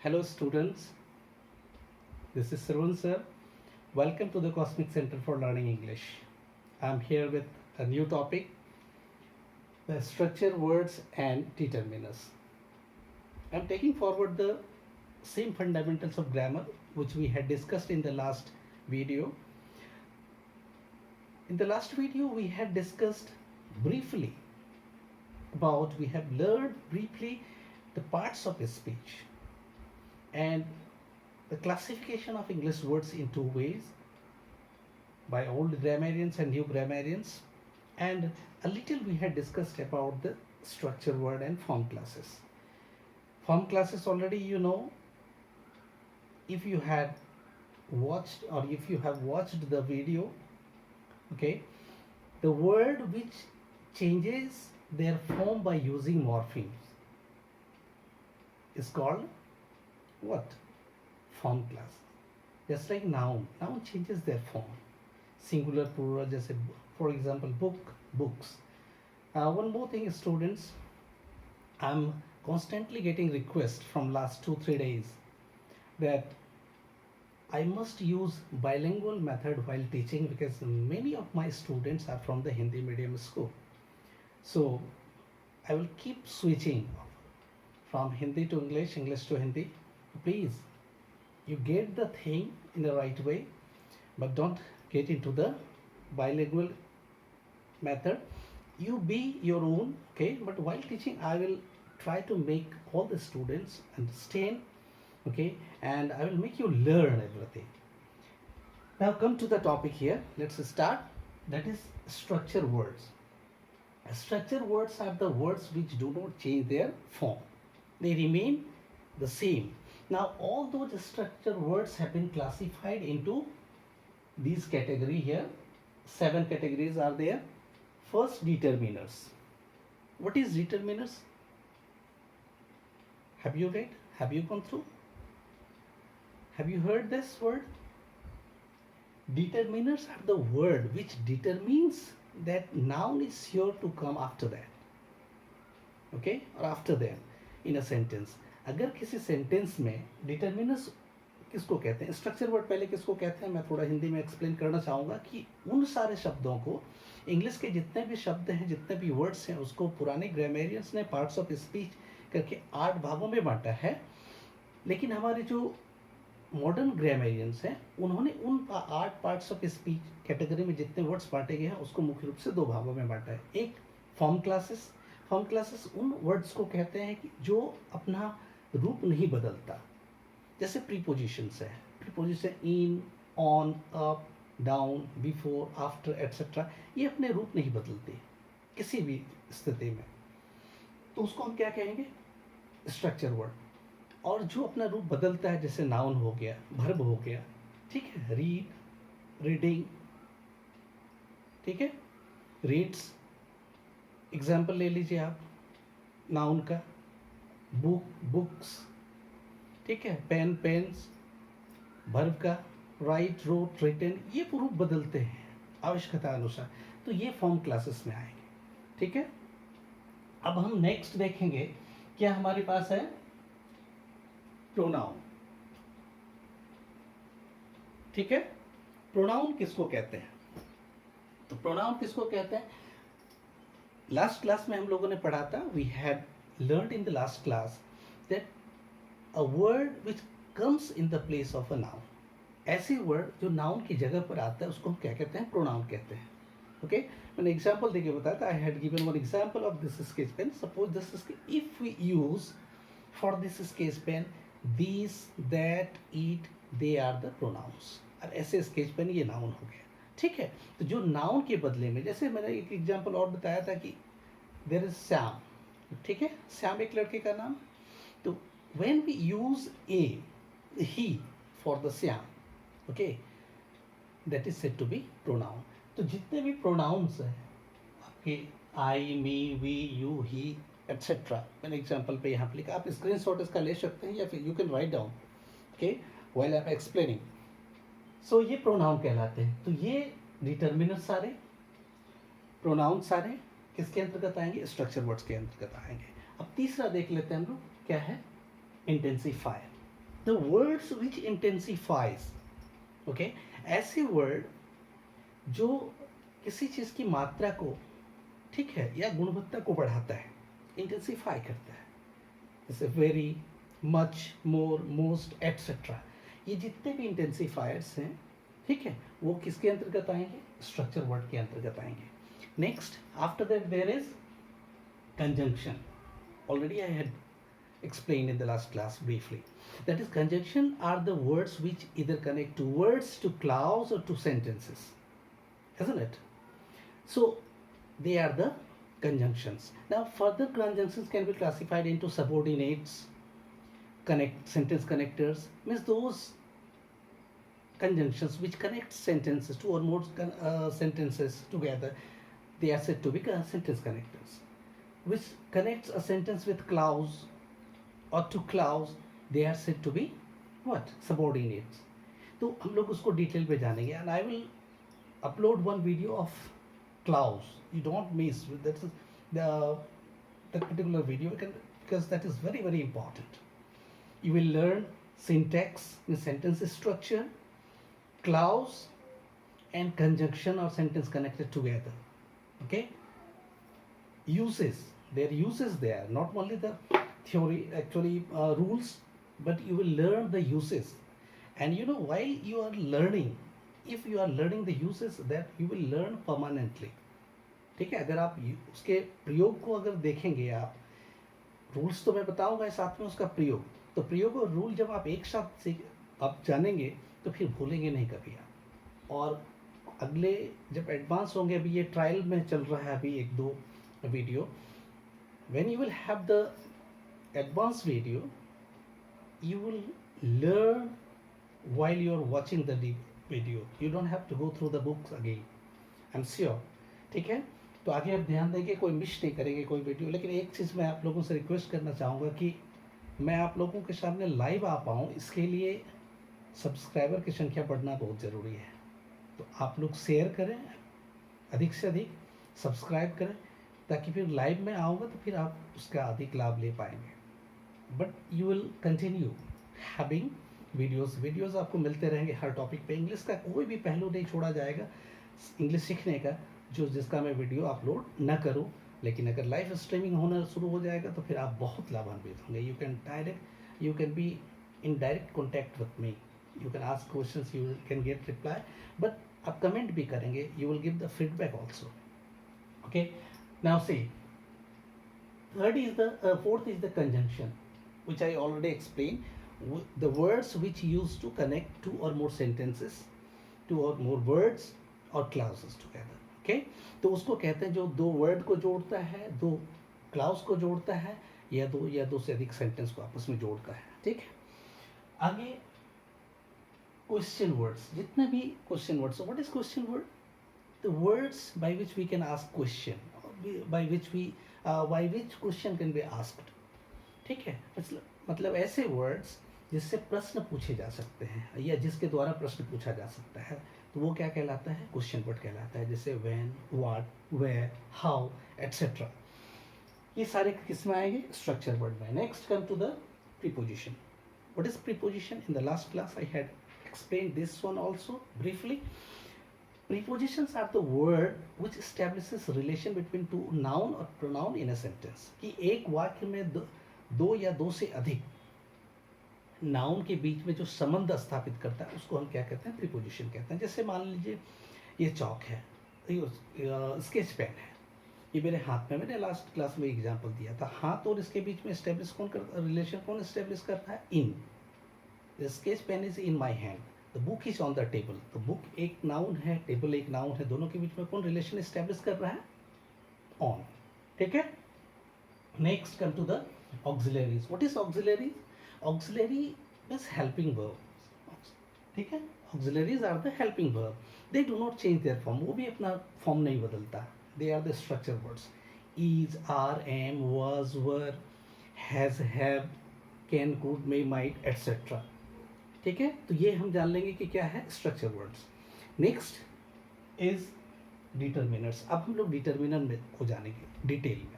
Hello students, this is Sarwan sir. Welcome to the Cosmic Center for Learning English. I'm here with a new topic, the structure words and determiners. I'm taking forward the same fundamentals of grammar which we had discussed in the last video. In the last video we had discussed briefly we have learned briefly the parts of a speech and the classification of English words in two ways by old grammarians and new grammarians, and a little we had discussed about the structure word and form classes. Form classes already you know, if you had watched or if you have watched the video, okay, the word which changes their form by using morphemes is called what? Form class. Just like noun changes their form, singular plural, just for example book, books. One more thing students, I'm constantly getting requests from last 2-3 days that I must use bilingual method while teaching because many of my students are from the Hindi medium school. So I will keep switching from Hindi to English, English to Hindi. Please, you get the thing in the right way, but don't get into the bilingual method. You be your own, okay? But while teaching, I will try to make all the students understand, okay? And I will make you learn everything. Now come to the topic here. Let's start. That is structure words. Structure words are the words which do not change their form. They remain the same. Now all those structure words have been classified into these category here. 7 categories are there. First, determiners. What is determiners? Have you read? Have you gone through? Have you heard this word? Determiners are the word which determines that noun is sure to come after that, okay, or after them in a sentence. अगर किसी sentence में determiners किसको कहते हैं, structure word पहले किसको कहते हैं, मैं थोड़ा हिंदी में एक्सप्लेन करना चाहूँगा कि उन सारे शब्दों को, इंग्लिश के जितने भी शब्द हैं, जितने भी वर्ड्स हैं, उसको पुराने ग्रामेरियंस ने पार्ट्स ऑफ स्पीच करके 8 भागों में बांटा है. लेकिन हमारे जो मॉडर्न ग्रामेरियंस हैं उन्होंने उन 8 पार्ट्स ऑफ स्पीच कैटेगरी में जितने वर्ड्स बांटे गए हैं उसको मुख्य रूप से 2 भागों में बांटा है. एक फॉर्म क्लासेस. फॉर्म क्लासेस उन वर्ड्स को कहते हैं कि जो अपना रूप नहीं बदलता, जैसे प्रीपोजिशंस है, preposition in, on, up, down, before, after etcetera, ये अपने रूप नहीं बदलते किसी भी स्थिति में, तो उसको हम क्या कहेंगे, स्ट्रक्चर वर्ड. और जो अपना रूप बदलता है, जैसे नाउन हो गया, वर्ब हो गया, ठीक है, रीड, रीडिंग, ठीक है, रीड्स, एग्जाम्पल ले लीजिए आप नाउन का, बुक, बुक्स, ठीक है, पेन, पेन्स, वर्ब का, राइट, रोट, रिटन, ये रूप बदलते हैं आवश्यकता अनुसार, तो ये फॉर्म क्लासेस में आएंगे. ठीक है, अब हम नेक्स्ट देखेंगे क्या हमारे पास है, प्रोनाउन. ठीक है, प्रोनाउन किसको कहते हैं, तो प्रोनाउन किसको कहते हैं, लास्ट क्लास में हम लोगों ने पढ़ा था, we had learned in the last class that a word which comes in the place of a noun. ऐसे वर्ड जो नाउन की जगह पर आता है उसको हम क्या कहते हैं, प्रोनाउन कहते हैं. ओके, मैंने एग्जाम्पल देके बताया था, I had given one example of this sketch pen. Suppose this if we use for this sketch pen these, that, eat, they are the pronouns. और ऐसे स्केच पेन ये नाउन हो गया. ठीक है, तो जो नाउन के बदले में, जैसे मैंने एक एग्जांपल और बताया था कि देयर इज श्याम. ठीक है, श्याम एक लड़के का नाम, तो when we use a, he for the Shyam, okay, that is said to be pronoun. तो जितने भी प्रोनाउंस हैं आपके, I, me, we, you, he etcetera, मैंने एग्जाम्पल पे यहाँ पे लिखा, आप स्क्रीन शॉट इसका ले सकते हैं या फिर you can write down, okay, while I am explaining. So ये प्रोनाउन कहलाते हैं. तो ये डिटर्मिनर सारे, प्रोनाउन सारे किसके अंतर्गत आएंगे, स्ट्रक्चर वर्ड्स के अंतर्गत आएंगे. अब तीसरा देख लेते हैं हम लोग, क्या है, intensifier. The words which intensifies, okay, ऐसे वर्ड जो किसी चीज़ की मात्रा को, ठीक है, या गुणवत्ता को बढ़ाता है, इंटेंसिफाई करता है, जैसे वेरी, मच, मोर, मोस्ट, एट्सेट्रा। ये जितने भी इंटेंसिफायर्स हैं, ठीक है, वो किसके अंतर्गत आएंगे? स्ट्रक्चर वर्ड के अंतर्गत आएंगे। Next, after that there is conjunction. Already I had explained in the last class briefly. That is, conjunction are the words which either connect two words to clause or to sentences, isn't it? So they are the conjunctions. Now further conjunctions can be classified into subordinates, sentence connectors, means those conjunctions which connect sentences, two or more sentences together. They are said to be sentence connectors. Which connects a sentence with clause or to clause, they are said to be what? Subordinates. तो हम लोग उसको detail पे जानेंगे, and I will upload one video of clause. You don't miss that is that particular video, because that is very very important. You will learn syntax, the sentence structure, clause, and conjunction or sentence connected together. Okay. Uses, their uses there, not only the theory actually rules, but you will learn the uses. And you know, while you are learning, if you are learning the uses, that you will learn permanently. ठीक है, अगर आप उसके प्रयोग को अगर देखेंगे, आप रूल्स तो मैं बताऊंगा, साथ में उसका प्रयोग, तो प्रयोग और रूल जब आप एक साथ से आप जानेंगे तो फिर भूलेंगे नहीं कभी आप। और अगले जब एडवांस होंगे, अभी ये ट्रायल में चल रहा है, अभी एक दो video, when you will have the advanced video, you will learn while you are watching the video. You don't have to go through the books again, I'm sure. ठीक है, तो आगे आप ध्यान देंगे, कोई मिस नहीं करेंगे कोई वीडियो। लेकिन एक चीज़ मैं आप लोगों से रिक्वेस्ट करना चाहूँगा कि मैं आप लोगों के सामने लाइव आ पाऊँ, इसके लिए सब्सक्राइबर की संख्या बढ़ना बहुत ज़रूरी है। तो आप लोग शेयर करें, अधिक से अधिक सब्सक्राइब करें, ताकि फिर लाइव में आऊँगा तो फिर आप उसका अधिक लाभ ले पाएंगे। But you will continue having videos आपको मिलते रहेंगे हर टॉपिक पे। इंग्लिश का कोई भी पहलू नहीं छोड़ा जाएगा इंग्लिश सीखने का, जिसका मैं वीडियो अपलोड न करूँ। लेकिन अगर लाइव स्ट्रीमिंग होना शुरू हो जाएगा तो फिर आप बहुत लाभान्वित होंगे। You can be in direct contact with me, you can ask questions, you can get reply, but आप कमेंट भी करेंगे, you will give the feedback also. Okay, now see, fourth is the conjunction, which I already explained. The words which used to connect two or more sentences, two or more words or clauses together. Okay, तो उसको कहते हैं जो दो word को जोड़ता है, दो क्लाउज को जोड़ता है, या दो से अधिक सेंटेंस को आपस में जोड़ता है। ठीक है, आगे क्वेश्चन वर्ड्स, जितने भी question words. What is question word? The words by which we can ask question, by which question can be asked. ठीक है, मतलब ऐसे वर्ड्स जिससे प्रश्न पूछे जा सकते हैं या जिसके द्वारा प्रश्न पूछा जा सकता है, तो वो क्या कहलाता है? क्वेश्चन वर्ड कहलाता है। जैसे when, what, where, how, etcetera, ये सारे किस में आएंगे? स्ट्रक्चर वर्ड में। Next come to the preposition. What is preposition? In the last class I had explain this one also briefly. Prepositions are the word which establishes relation between two noun or pronoun in a sentence. कि एक वाक्य में दो या दो से अधिक noun के बीच में जो संबंध स्थापित करता है उसको हम क्या कहते हैं? प्रीपोजिशन कहते हैं। जैसे मान लीजिए ये चौक है, स्केच पेन है, ये मेरे हाथ में, मैंने लास्ट क्लास में एग्जांपल दिया था। हाथ और इसके बीच में एस्टेब्लिश कौन करता है? रिलेशन कौन एस्टेब्लिश करता है? In. The sketch pen is in my hand, the book is on the table. तो बुक एक नाउन है, टेबल एक नाउन है, दोनों के बीच में कौन रिलेशन एस्टेब्लिश कर रहा है? ऑन। ठीक है, next come to the auxiliaries. What is auxiliary? Auxiliary is helping verb. ठीक है, auxiliaries are the helping verb, they do not change their form, वो भी अपना फॉर्म नहीं बदलता। They are the structure words, is, are, am, was, were, has, have, can, could, may, might, etcetera. ठीक है, तो ये हम जान लेंगे कि क्या है? Structure words. Next is determiners. अब हम लोग डिटर्मिनर में हो जानेंगे डिटेल में।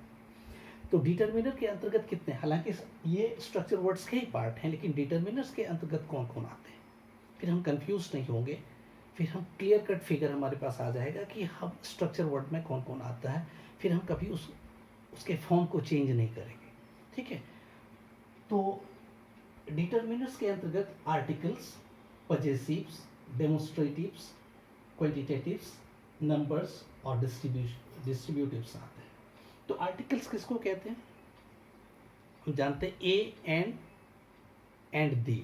तो डिटर्मिनर के अंतर्गत कितने, हालांकि ये स्ट्रक्चर वर्ड्स के ही पार्ट हैं, लेकिन डिटर्मिनर्स के अंतर्गत कौन कौन आते हैं, फिर हम कंफ्यूज नहीं होंगे, फिर हम क्लियर कट फिगर हमारे पास आ जाएगा कि हम स्ट्रक्चर वर्ड में कौन कौन आता है, फिर हम कभी उसके फॉर्म को चेंज नहीं करेंगे। ठीक है, तो डिटर्मिनर्स के अंतर्गत आर्टिकल्स, पजेसिव्स, डेमोन्स्ट्रेटिव्स, क्वांटिटेटिव्स, नंबर्स और डिस्ट्रीब्यूटिव्स आते हैं। तो आर्टिकल्स किसको कहते हैं, हम जानते हैं ए एंड दी।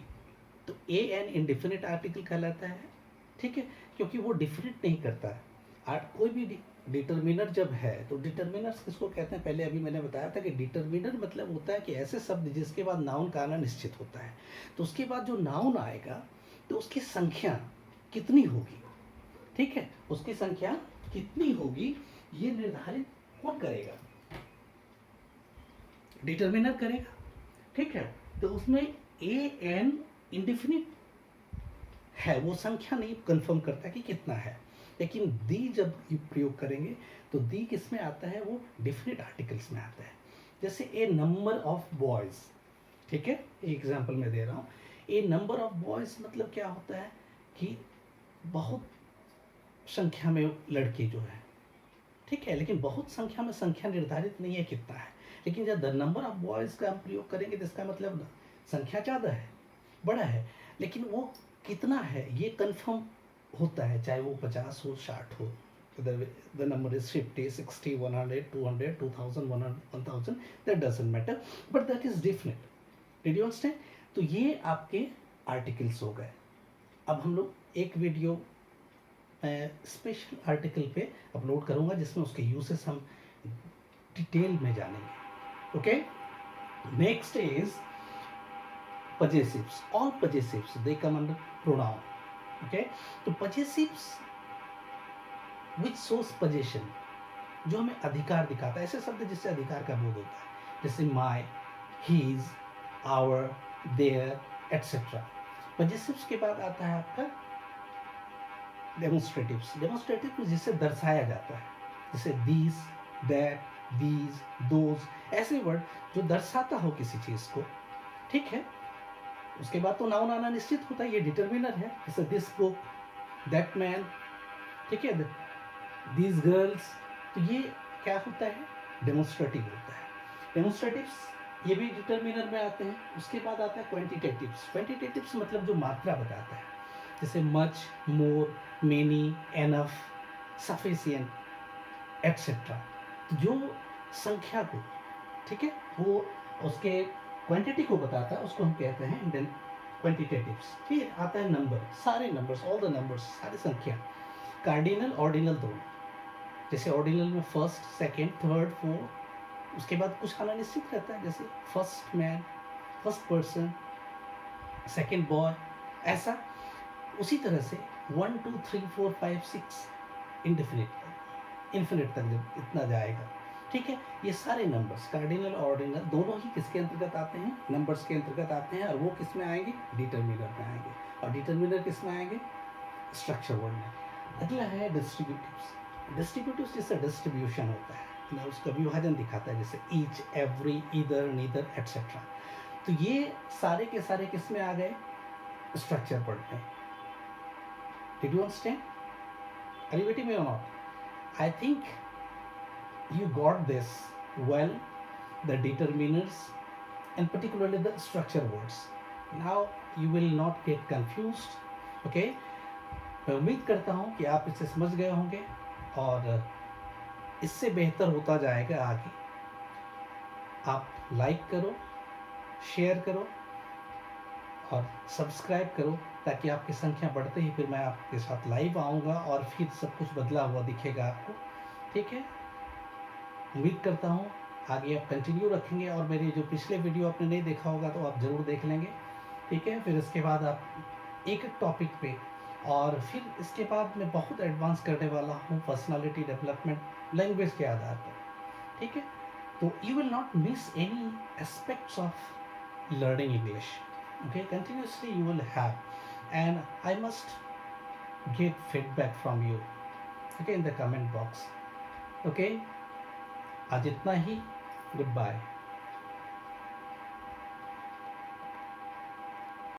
तो ए एन इंडिफिनिट आर्टिकल कहलाता है। ठीक है, क्योंकि वो डिफिनिट नहीं करता है। कोई भी डिटर्मिनर जब है तो डिटर्मिनर्स किसको कहते हैं, पहले अभी मैंने बताया था कि डिटर्मिनर मतलब होता है कि ऐसे शब्द जिसके बाद नाउन का आना निश्चित होता है, तो उसके बाद जो नाउन आएगा तो उसकी संख्या कितनी होगी, ठीक है, उसकी संख्या कितनी होगी ये निर्धारित कौन करेगा, डिटर्मिनर करेगा। ठीक है, तो उसमें ए एन इंडिफिनिट है, वो संख्या नहीं कंफर्म करता कि कितना है, लेकिन दी जब प्रयोग करेंगे तो दी किस में आता है, वो डिफिनिट आर्टिकल्स में आता है। जैसे ए नंबर ऑफ बॉयज, ठीक है, एक एग्जांपल मैं दे रहा हूँ, ए नंबर ऑफ बॉयज मतलब क्या होता है कि बहुत संख्या में लड़के जो है, ठीक है, लेकिन बहुत संख्या में संख्या निर्धारित नहीं है कितना है, लेकिन जब द नंबर ऑफ बॉयज का हम प्रयोग करेंगे तो इसका मतलब संख्या ज़्यादा है, बड़ा है, लेकिन वो कितना है ये कंफर्म होता है, चाहे वो 50 हो 60 हो, the number is 50 60 100 200 2000 1000, that doesn't matter, but that is different. Did you understand? तो ये आपके आर्टिकल्स हो गए। अब हम लोग एक वीडियो स्पेशल आर्टिकल पे अपलोड करूंगा जिसमें उसके यूसेस हम डिटेल में जानेंगे। Okay, next is possessives. All possessives they come under pronoun. Okay, तो possessives which shows possession, जो हमें अधिकार दिखाता है, ऐसे शब्द जिससे अधिकार का बोध होता है, जैसे my, his, our, their, etc. possessives के बाद आता है आपका demonstratives. demonstratives जिससे दर्शाया जाता है, जैसे these, that, these, those, ऐसे वर्ड जो दर्शाता हो किसी चीज को। ठीक है, उसके बाद तो नाउन आना निश्चित होता है, ये डिटर्मिनर है, जैसे दिस बुक, दैट मैन, ठीक है, दीज गर्ल्स, तो ये क्या होता है, डेमोन्स्ट्रेटिव होता है। डेमोन्स्ट्रेटिव्स ये भी डिटर्मिनर में आते हैं। उसके बाद आता है क्वांटिटेटिव्स। क्वांटिटेटिव्स मतलब जो मात्रा बताता है, जैसे मच, मोर, मेनी, एनफ, सफिशिएंट एटसेट्रा, जो संख्या को, ठीक है, वो उसके क्वांटिटी को बताता है, उसको हम कहते हैं देन क्वांटिटेटिव्स। फिर आता है नंबर, सारे नंबर्स, ऑल द नंबर्स, सारी संख्या, कार्डिनल ऑर्डिनल दोनों, जैसे ऑर्डिनल में फर्स्ट, सेकंड, थर्ड, फोर्थ, उसके बाद कुछ आना निश्चित रहता है, जैसे first man, first person, second boy, ऐसा। उसी तरह से 1 2 3 4 5 6 इंडेफिनिट, इन्फिनिट तक जब इतना जाएगा, ठीक है, ये सारे नंबर्स कार्डिनल ऑर्डिनल दोनों ही किसके अंतर्गत आते हैं, नंबर्स के अंतर्गत आते हैं, और वो किस में आएंगे, डिटर्मिनर में आएंगे, और डिटर्मिनर किस में आएंगे, स्ट्रक्चर वर्ड में। अगला है डिस्ट्रीब्यूटिव्स। डिस्ट्रीब्यूटिव्स जिससे डिस्ट्रीब्यूशन होता है ना, उसका विभाजन दिखाता है, जैसे each, every, either, neither etcetera. तो ये सारे के सारे किस में आ गए, स्ट्रक्चर वर्ड में। Did you understand? Are you getting me और not? I think you got this well, the determiners and particularly the structure words. Now you will not get confused. Okay, मैं उम्मीद करता हूँ कि आप इसे समझ गए होंगे और इससे बेहतर होता जाएगा आगे। आप लाइक करो, शेयर करो और सब्सक्राइब करो, ताकि आपकी संख्या बढ़ते ही फिर मैं आपके साथ लाइव आऊँगा और फिर सब कुछ बदला हुआ दिखेगा आपको। ठीक है, उम्मीद करता हूँ आगे आप कंटिन्यू रखेंगे, और मेरे जो पिछले वीडियो आपने नहीं देखा होगा तो आप ज़रूर देख लेंगे। ठीक है, फिर इसके बाद आप एक एक टॉपिक पे, और फिर इसके बाद मैं बहुत एडवांस करने वाला हूँ पर्सनालिटी डेवलपमेंट लैंग्वेज के आधार पर। ठीक है, तो you will not miss any aspects of learning English. Okay, continuously you will have, and I must get feedback from you, okay, in the comment box. Okay, आज इतना ही, Goodbye.